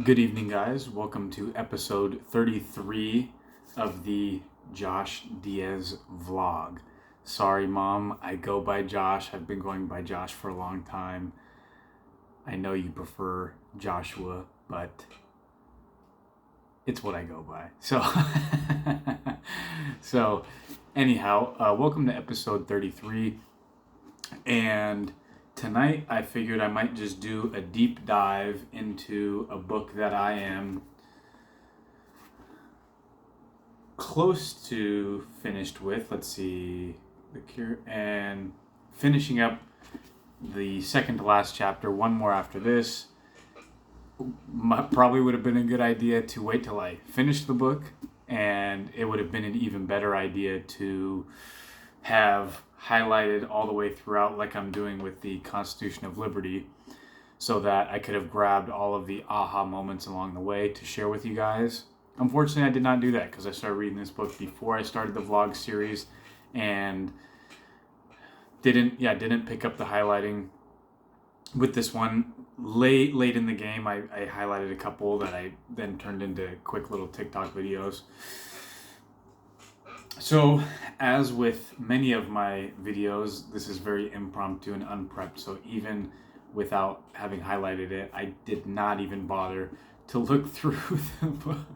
Good evening, guys. Welcome to episode 33 of the Josh Diaz vlog. Sorry, Mom, I go by Josh. I've been going by Josh for a long time. I know you prefer Joshua, but it's what I go by. So anyhow, welcome to episode 33. And tonight I figured I might just do a deep dive into a book that I am close to finished with. Let's see, The Cure, and finishing up the second to last chapter, one more after this. Probably would have been a good idea to wait till I finished the book, and it would have been an even better idea to have highlighted all the way throughout, like I'm doing with the Constitution of Liberty, so that I could have grabbed all of the aha moments along the way to share with you guys. Unfortunately, I did not do that because I started reading this book before I started the vlog series, and didn't pick up the highlighting with this one. Late in the game, I highlighted a couple that I then turned into quick little TikTok videos. So, as with many of my videos, this is very impromptu and unprepped. So even without having highlighted it, I did not even bother to look through the book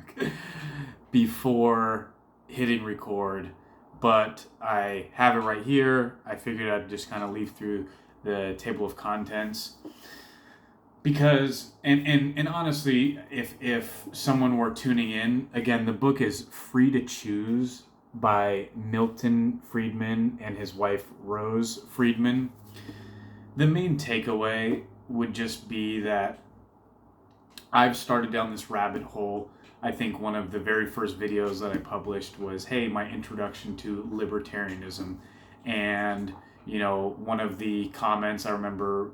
before hitting record. But I have it right here. I figured I'd just kind of leaf through the table of contents. Because, and honestly, if someone were tuning in, again, the book is Free to Choose by Milton Friedman and his wife Rose Friedman. The main takeaway would just be that I've started down this rabbit hole. I think one of the very first videos that I published was, hey, my introduction to libertarianism. And, you know, one of the comments I remember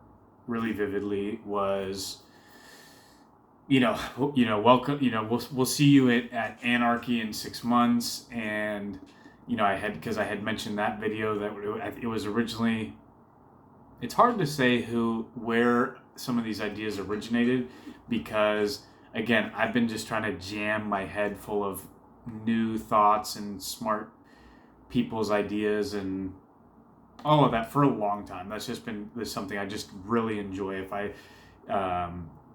really vividly was, welcome, we'll see you at Anarchy in 6 months. And, I had mentioned that video that it was originally, it's hard to say where some of these ideas originated, because again, I've been just trying to jam my head full of new thoughts and smart people's ideas and all of that for a long time. That's something I just really enjoy.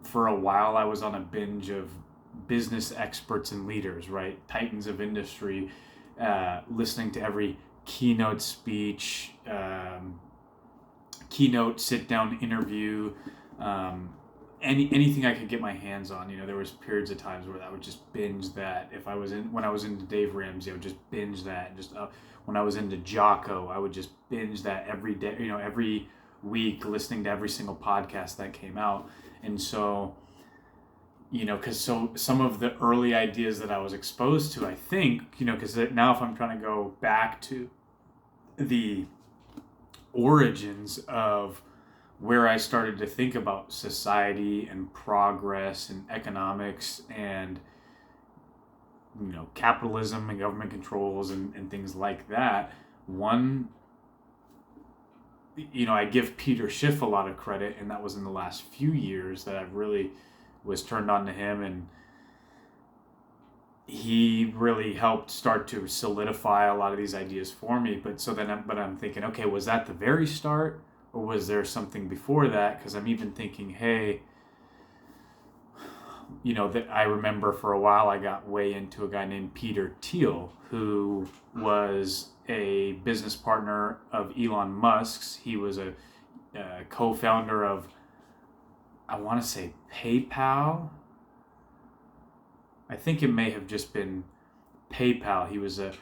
For a while, I was on a binge of business experts and leaders, right? Titans of industry, listening to every keynote speech, keynote sit-down interview, anything I could get my hands on. There was periods of times where I would just binge that. When I was into Dave Ramsey, I would just binge that. When I was into Jocko, I would just binge that every day, every week, listening to every single podcast that came out. And so, because some of the early ideas that I was exposed to, I think, because now if I'm trying to go back to the origins of where I started to think about society and progress and economics and, capitalism and government controls and things like that. One, I give Peter Schiff a lot of credit, and that was in the last few years that I really was turned on to him, and he really helped start to solidify a lot of these ideas for me. But I'm thinking, okay, was that the very start, or was there something before that? Because I'm even thinking, hey, that I remember for a while I got way into a guy named Peter Thiel, who was a business partner of Elon Musk's. He was a co-founder of, I want to say, PayPal. I think it may have just been PayPal. He was a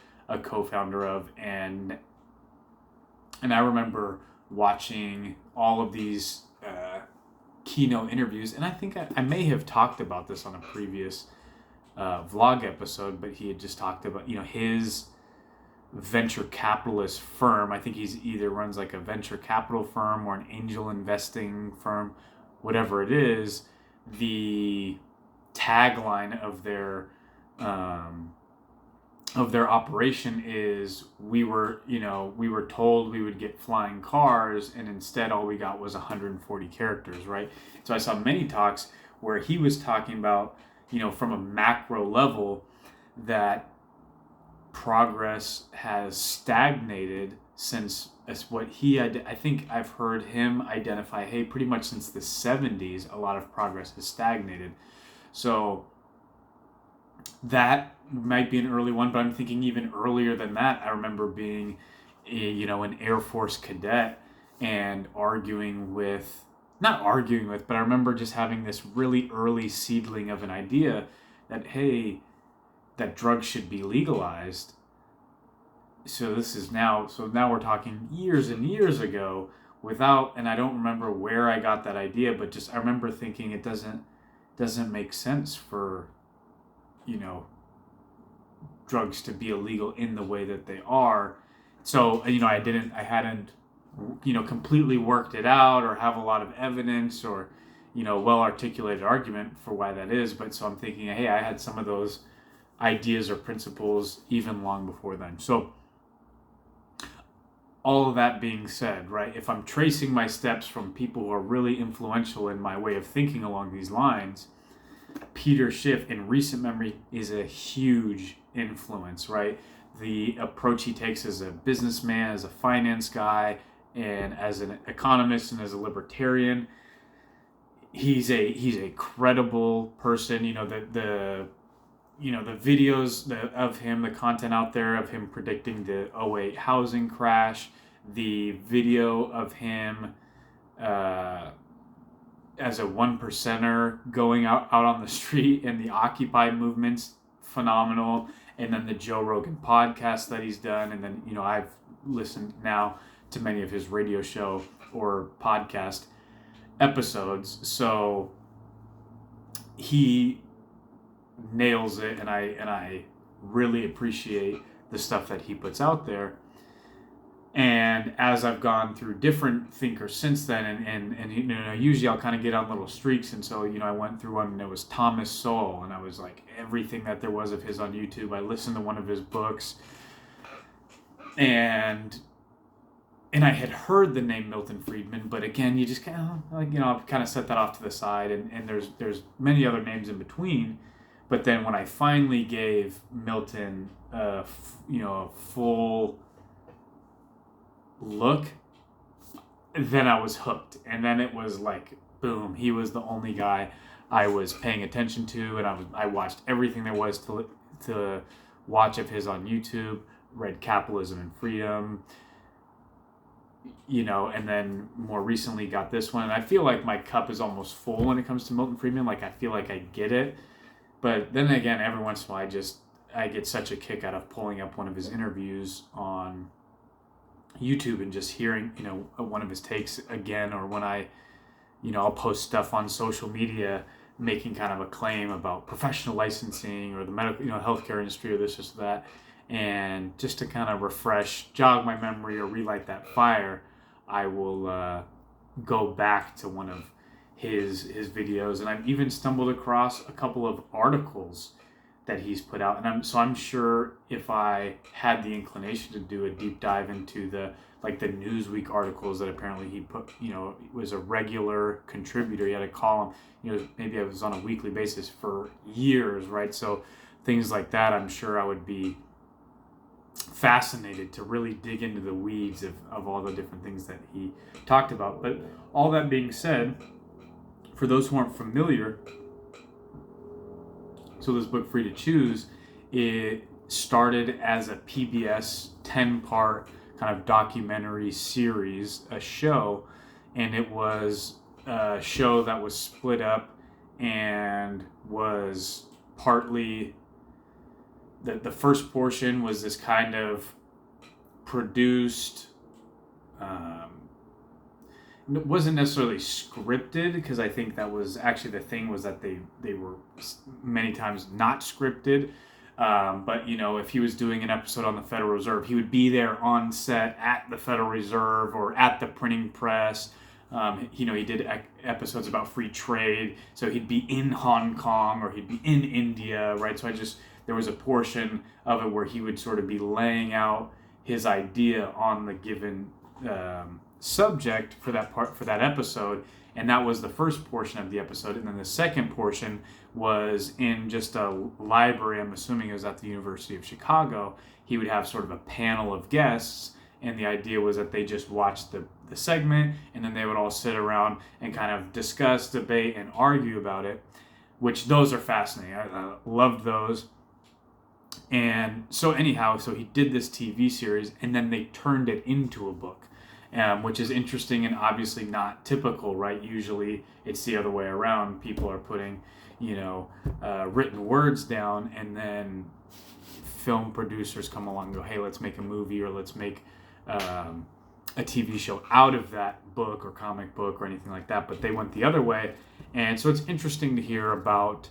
co-founder of, and I remember watching all of these keynote interviews, and I think I may have talked about this on a previous vlog episode, but he had just talked about his venture capitalist firm. I think he's either runs like a venture capital firm or an angel investing firm, whatever it is. The tagline of their operation is, we were told we would get flying cars, and instead all we got was 140 characters, right? So I saw many talks where he was talking about, from a macro level, that progress has stagnated since, as what he had, I think I've heard him identify, hey, pretty much since the 70s, a lot of progress has stagnated. So that might be an early one, but I'm thinking even earlier than that. I remember being, an Air Force cadet and not arguing with, but I remember just having this really early seedling of an idea that, hey, that drugs should be legalized. So now we're talking years and years ago, and I don't remember where I got that idea, but just I remember thinking it doesn't make sense for, drugs to be illegal in the way that they are. So, I hadn't, completely worked it out or have a lot of evidence or, well articulated argument for why that is. But so I'm thinking, hey, I had some of those ideas or principles even long before then. So all of that being said, right, if I'm tracing my steps from people who are really influential in my way of thinking along these lines, Peter Schiff in recent memory is a huge influence, right? The approach he takes as a businessman, as a finance guy, and as an economist and as a libertarian, he's a credible person. The videos of him, the content out there of him predicting the '08 housing crash, the video of him as a one percenter going out on the street, and the Occupy movement's phenomenal. And then the Joe Rogan podcast that he's done. And then, I've listened now to many of his radio show or podcast episodes. So he nails it, and I really appreciate the stuff that he puts out there. And as I've gone through different thinkers since then, and usually I'll kind of get on little streaks, and so I went through one, and it was Thomas Sowell, and I was like, everything that there was of his on YouTube, I listened to one of his books, and I had heard the name Milton Friedman, but again, you just kind of I've kind of set that off to the side, and there's many other names in between. But then when I finally gave Milton a full look, then I was hooked. And then it was like, boom, he was the only guy I was paying attention to, and I watched everything there was to watch of his on YouTube, read Capitalism and Freedom, and then more recently got this one. And I feel like my cup is almost full when it comes to Milton Friedman. Like, I feel like I get it. But then again, every once in a while, I get such a kick out of pulling up one of his interviews on YouTube and just hearing, one of his takes again, or when I'll post stuff on social media making kind of a claim about professional licensing or the medical, healthcare industry or this or that, and just to kind of jog my memory or relight that fire, I will go back to one of his videos, and I've even stumbled across a couple of articles that he's put out, and I'm sure if I had the inclination to do a deep dive into the Newsweek articles that apparently he put, was a regular contributor. He had a column, maybe it was on a weekly basis for years, right? So things like that, I'm sure I would be fascinated to really dig into the weeds of all the different things that he talked about. But all that being said, for those who aren't familiar, so this book, Free to Choose, it started as a PBS 10-part kind of documentary series, a show, and it was a show that was split up and was partly, the first portion was this kind of produced, it wasn't necessarily scripted, because I think that was actually the thing, was that they were many times not scripted. But if he was doing an episode on the Federal Reserve, he would be there on set at the Federal Reserve or at the printing press. He did episodes about free trade, so he'd be in Hong Kong or he'd be in India, right? So there was a portion of it where he would sort of be laying out his idea on the given subject for that episode, And that was the first portion of the episode. And then the second portion was in just a library. I'm assuming it was at the University of Chicago. He would have sort of a panel of guests. And the idea was that they just watched the segment, and then they would all sit around and kind of discuss, debate, and argue about it, which those are fascinating. I loved those. And so anyhow, so he did this TV series, and then they turned it into a book, which is interesting and obviously not typical, right? Usually it's the other way around. People are putting, written words down, and then film producers come along and go, hey, let's make a movie, or let's make a TV show out of that book or comic book or anything like that. But they went the other way. And so it's interesting to hear about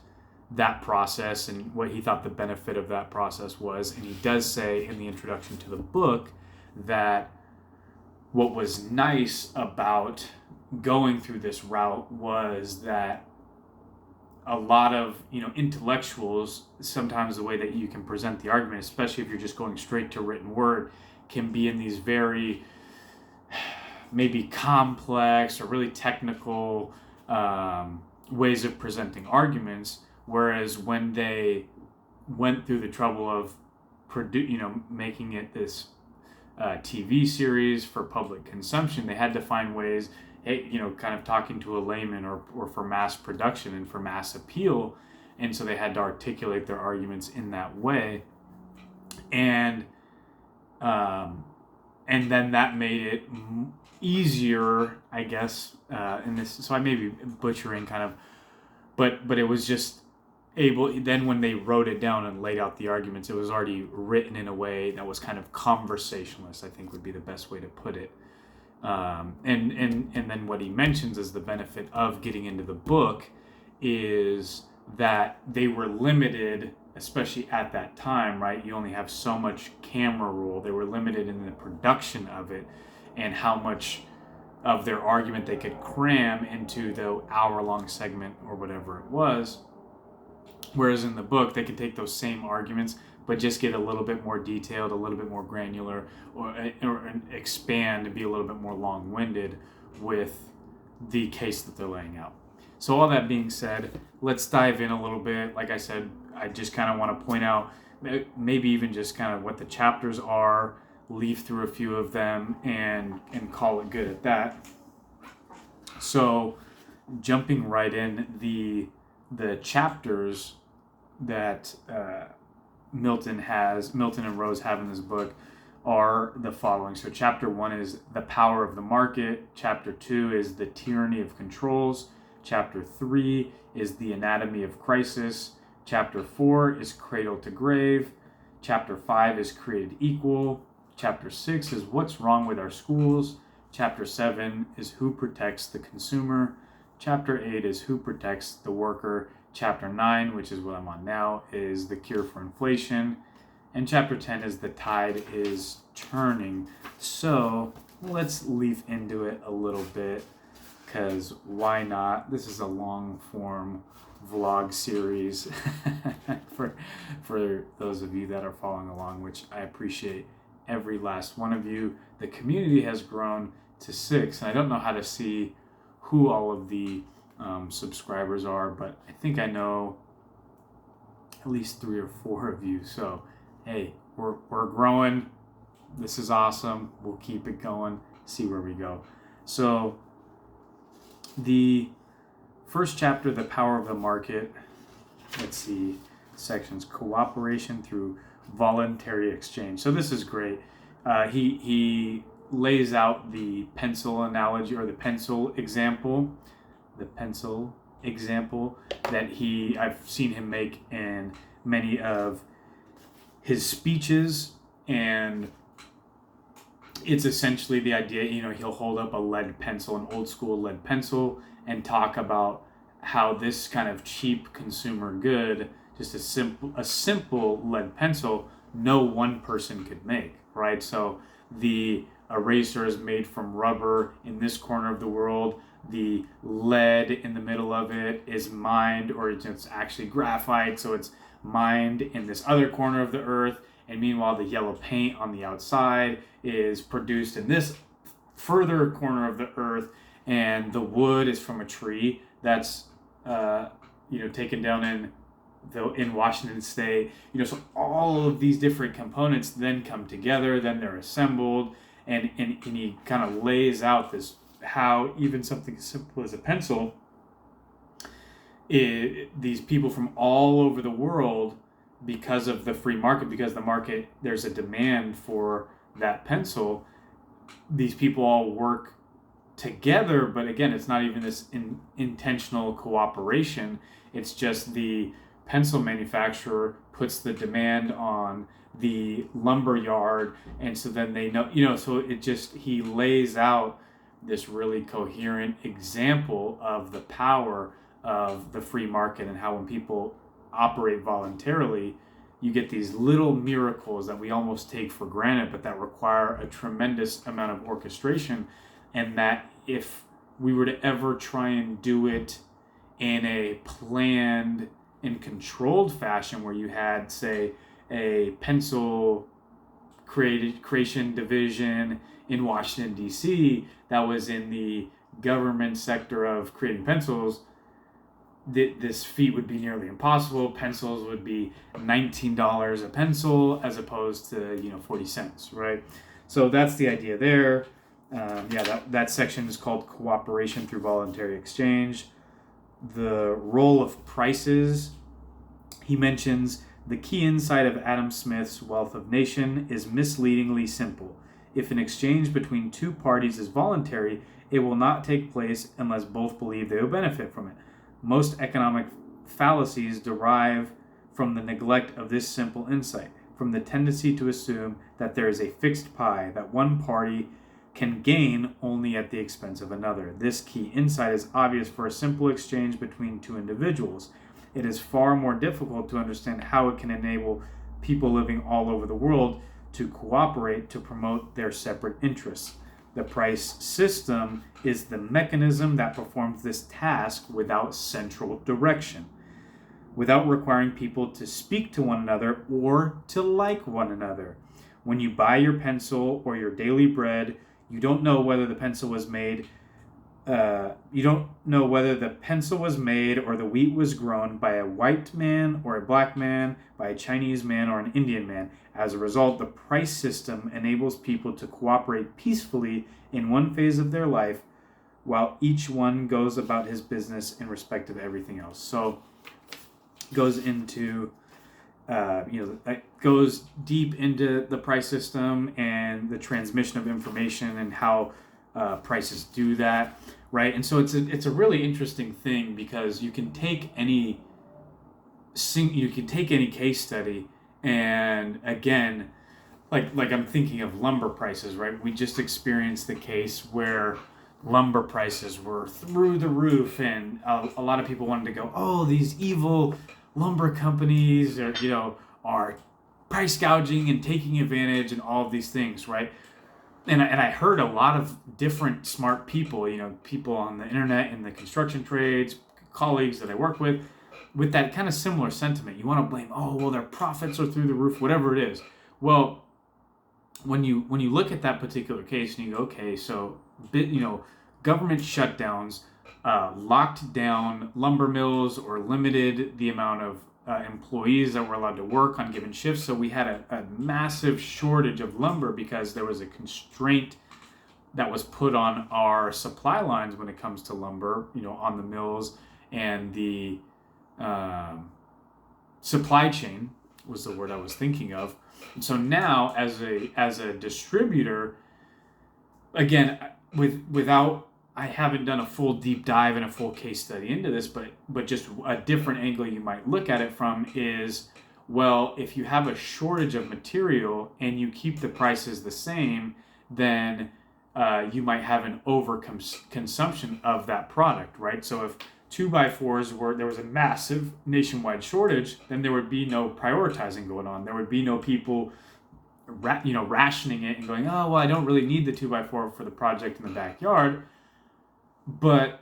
that process and what he thought the benefit of that process was. And he does say in the introduction to the book that what was nice about going through this route was that a lot of intellectuals, sometimes the way that you can present the argument, especially if you're just going straight to written word, can be in these very maybe complex or really technical ways of presenting arguments. Whereas when they went through the trouble of making it this TV series for public consumption, they had to find ways, kind of talking to a layman or for mass production and for mass appeal. And so they had to articulate their arguments in that way. And then that made it easier, I guess, in this. So I may be butchering kind of, but it was just able. Then when they wrote it down and laid out the arguments, it was already written in a way that was kind of conversationalist, I think would be the best way to put it. And then what he mentions as the benefit of getting into the book is that they were limited, especially at that time, right? You only have so much camera roll. They were limited in the production of it and how much of their argument they could cram into the hour-long segment or whatever it was. Whereas in the book, they could take those same arguments, but just get a little bit more detailed, a little bit more granular, or expand and be a little bit more long-winded with the case that they're laying out. So all that being said, let's dive in a little bit. Like I said, I just kind of want to point out maybe even just kind of what the chapters are, leaf through a few of them, and call it good at that. So jumping right in, the chapters that Milton and Rose have in this book are the following. So chapter 1 is the power of the market. Chapter 2 is the tyranny of controls. Chapter 3 is the anatomy of crisis. Chapter 4 is cradle to grave. Chapter 5 is created equal. Chapter 6 is what's wrong with our schools. Chapter 7 is who protects the consumer. Chapter 8 is who protects the worker. Chapter 9, which is what I'm on now, is the cure for inflation. And chapter 10 is the tide is turning. So let's leaf into it a little bit, because why not? This is a long form vlog series for those of you that are following along, which I appreciate every last one of you. The community has grown to 6, and I don't know how to see who all of the subscribers are, but I think I know at least 3 or 4 of you. So hey, we're growing. This is awesome. We'll keep it going, see where we go. So the first chapter, the power of the market, let's see, sections, cooperation through voluntary exchange. So this is great. He lays out the pencil analogy, or the pencil example that I've seen him make in many of his speeches, and it's essentially the idea, he'll hold up a lead pencil, an old school lead pencil, and talk about how this kind of cheap consumer good, just a simple lead pencil, no one person could make, right? So the eraser is made from rubber in this corner of the world. The lead in the middle of it is mined, or it's actually graphite, so it's mined in this other corner of the earth. And meanwhile, the yellow paint on the outside is produced in this further corner of the earth. and the wood is from a tree that's taken down in Washington State. So all of these different components then come together, then they're assembled, and he kind of lays out this how even something as simple as a pencil, these people from all over the world, because of the free market, because the market, there's a demand for that pencil, these people all work together. But again, it's not even this intentional cooperation. It's just the pencil manufacturer puts the demand on the lumber yard, and so then they know, so he lays out this really coherent example of the power of the free market, and how when people operate voluntarily, you get these little miracles that we almost take for granted, but that require a tremendous amount of orchestration. And that if we were to ever try and do it in a planned and controlled fashion, where you had, say, a pencil creation division in Washington, D.C., that was in the government sector of creating pencils, this feat would be nearly impossible. Pencils would be $19 a pencil as opposed to 40 cents, right? So that's the idea there. That section is called Cooperation Through Voluntary Exchange. The role of prices, he mentions the key insight of Adam Smith's Wealth of Nations is misleadingly simple. If an exchange between two parties is voluntary, it will not take place unless both believe they will benefit from it. Most economic fallacies derive from the neglect of this simple insight, from the tendency to assume that there is a fixed pie, that one party can gain only at the expense of another. This key insight is obvious for a simple exchange between two individuals. It is far more difficult to understand how it can enable people living all over the world to cooperate to promote their separate interests. The price system is the mechanism that performs this task without central direction, without requiring people to speak to one another or to like one another. When you buy your pencil or your daily bread, you don't know whether the pencil was made or the wheat was grown by a white man or a black man, by a Chinese man or an Indian man. As a result, the price system enables people to cooperate peacefully in one phase of their life, while each one goes about his business in respect of everything else. So it goes into goes deep into the price system and the transmission of information and how prices do that, right? And so it's a really interesting thing, because you can take any case study, and again, like I'm thinking of lumber prices, right? We just experienced the case where lumber prices were through the roof, and a lot of people wanted to go, oh, these evil lumber companies are price gouging and taking advantage and all of these things, right? And I heard a lot of different smart people, people on the internet in the construction trades, colleagues that I work with that kind of similar sentiment. You want to blame, oh, well, their profits are through the roof, whatever it is. Well, when you look at that particular case and you go, okay, so government shutdowns locked down lumber mills or limited the amount of employees that were allowed to work on given shifts. So we had a massive shortage of lumber because there was a constraint that was put on our supply lines when it comes to lumber, on the mills, and the supply chain was the word I was thinking of. And so now, as a distributor, again, without I haven't done a full deep dive and a full case study into this, but just a different angle you might look at it from is, well, if you have a shortage of material and you keep the prices the same, then you might have an overconsumption of that product, right? So if 2x4s there was a massive nationwide shortage, then there would be no prioritizing going on. There would be no people rationing it and going, oh, well, I don't really need the 2x4 for the project in the backyard. But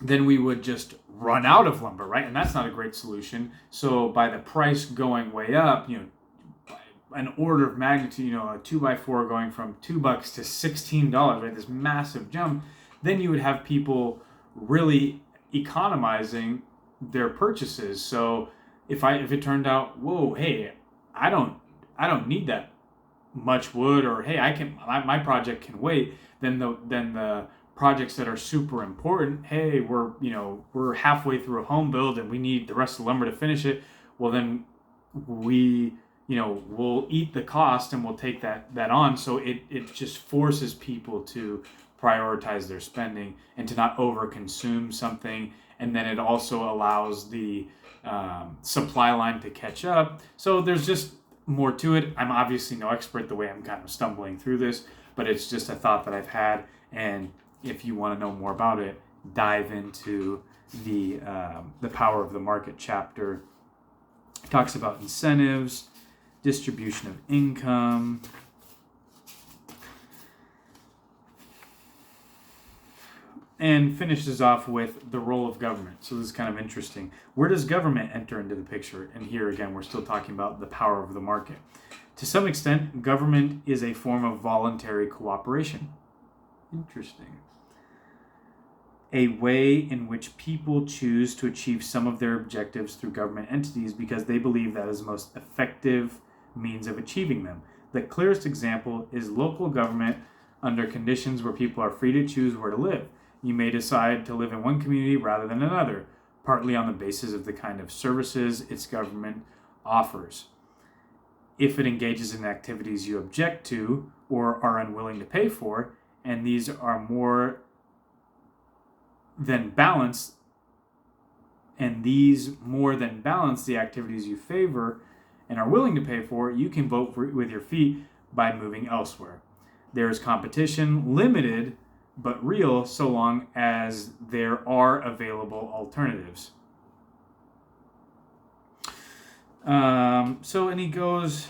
then we would just run out of lumber, right? And that's not a great solution. So by the price going way up, an order of magnitude, a 2x4 going from $2 to $16, right? This massive jump. then you would have people really economizing their purchases. So if it turned out, whoa, hey, I don't need that much wood, or hey, my project can wait, then the projects that are super important, hey, we're halfway through a home build and we need the rest of the lumber to finish it, well then we'll eat the cost and we'll take that on. So it just forces people to prioritize their spending and to not overconsume something, and then it also allows the supply line to catch up. So there's just more to it. I'm obviously no expert the way I'm kind of stumbling through this, but it's just a thought that I've had, and if you want to know more about it, dive into the Power of the Market chapter. It talks about incentives, distribution of income, and finishes off with the role of government. So this is kind of interesting. Where does government enter into the picture? And here again, we're still talking about the power of the market. To some extent, government is a form of voluntary cooperation. Interesting. A way in which people choose to achieve some of their objectives through government entities because they believe that is the most effective means of achieving them. The clearest example is local government under conditions where people are free to choose where to live. You may decide to live in one community rather than another, partly on the basis of the kind of services its government offers. If it engages in activities you object to or are unwilling to pay for, and these are more than balance the activities you favor and are willing to pay for, you can vote with your feet by moving elsewhere. There is competition, limited but real, so long as there are available alternatives. And he goes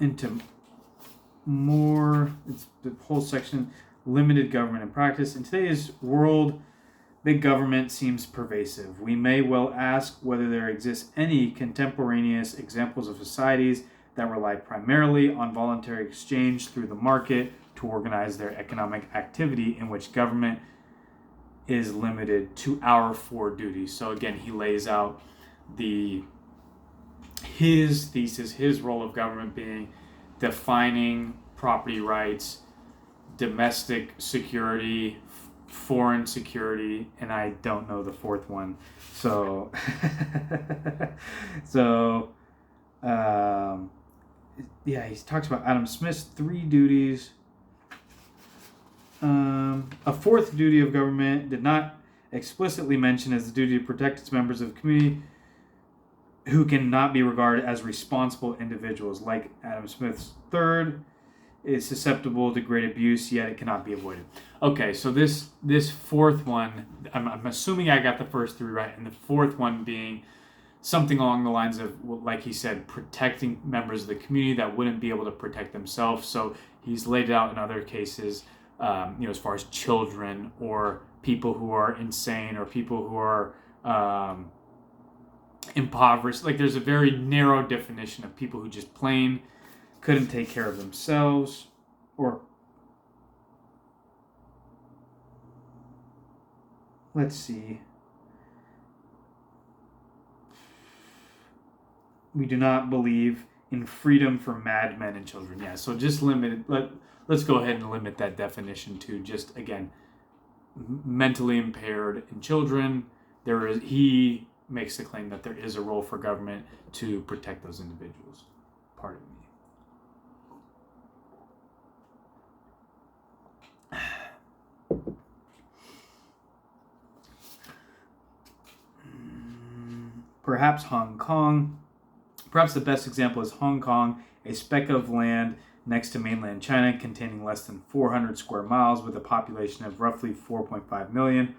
into more, it's the whole section, limited government in practice. In today's world, big government seems pervasive. We may well ask whether there exists any contemporaneous examples of societies that rely primarily on voluntary exchange through the market to organize their economic activity, in which government is limited to our four duties. So again, he lays out his thesis, his role of government being defining property rights, domestic security, foreign security, and I don't know the fourth one. So, he talks about Adam Smith's three duties. A fourth duty of government did not explicitly mention as the duty to protect its members of the community who cannot be regarded as responsible individuals. Like Adam Smith's third, is susceptible to great abuse, yet it cannot be avoided. Okay, so this fourth one, I'm assuming I got the first three right, and the fourth one being something along the lines of, like he said, protecting members of the community that wouldn't be able to protect themselves. So he's laid it out in other cases, as far as children or people who are insane or people who are impoverished. Like there's a very narrow definition of people who just plain couldn't take care of themselves, or let's see. We do not believe in freedom for madmen and children. Yeah, so just limited. Let's go ahead and limit that definition to just, again, mentally impaired and children. He makes the claim that there is a role for government to protect those individuals. Pardon me. Perhaps Hong Kong. Perhaps the best example is Hong Kong, a speck of land next to mainland China containing less than 400 square miles with a population of roughly 4.5 million.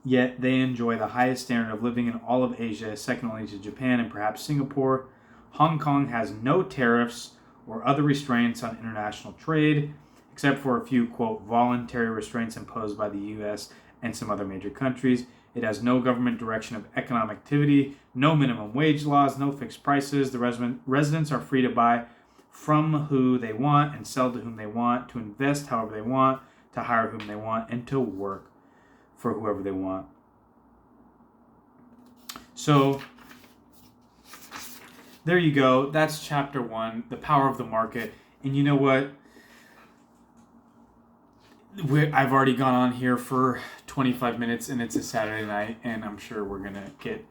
Yet they enjoy the highest standard of living in all of Asia, second only to Japan and perhaps Singapore. Hong Kong has no tariffs or other restraints on international trade, except for a few, quote, voluntary restraints imposed by the U.S. and some other major countries. It has no government direction of economic activity, no minimum wage laws, no fixed prices. The residents are free to buy from who they want and sell to whom they want, to invest however they want, to hire whom they want, and to work for whoever they want. So there you go. That's chapter 1, the power of the market. And you know what? I've already gone on here for 25 minutes, and it's a Saturday night, and I'm sure we're gonna get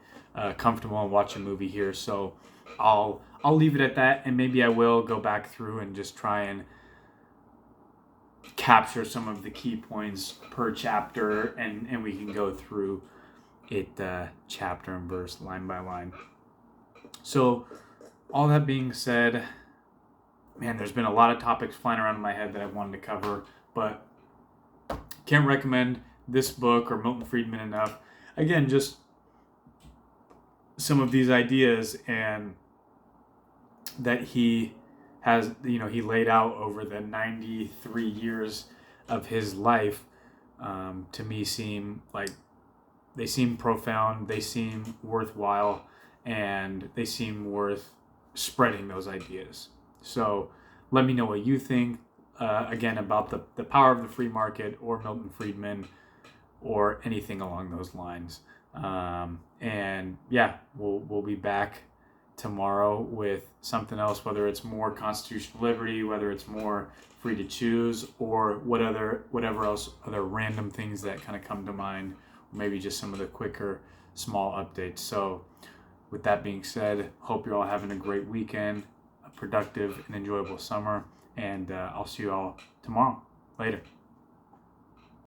comfortable and watch a movie here. So I'll leave it at that, and maybe I will go back through and just try and capture some of the key points per chapter, and we can go through it chapter and verse, line by line. So all that being said, man, there's been a lot of topics flying around in my head that I wanted to cover, but can't recommend this book or Milton Friedman enough. Again, just some of these ideas and that he has, he laid out over the 93 years of his life, to me seem like they seem profound, they seem worthwhile, and they seem worth spreading those ideas. So let me know what you think, again, about the power of the free market or Milton Friedman or anything along those lines. And yeah, we'll be back tomorrow with something else, whether it's more constitutional liberty, whether it's more free to choose, or whatever else, other random things that kind of come to mind, or maybe just some of the quicker small updates. So with that being said, hope you're all having a great weekend, a productive and enjoyable summer, and I'll see you all tomorrow. Later.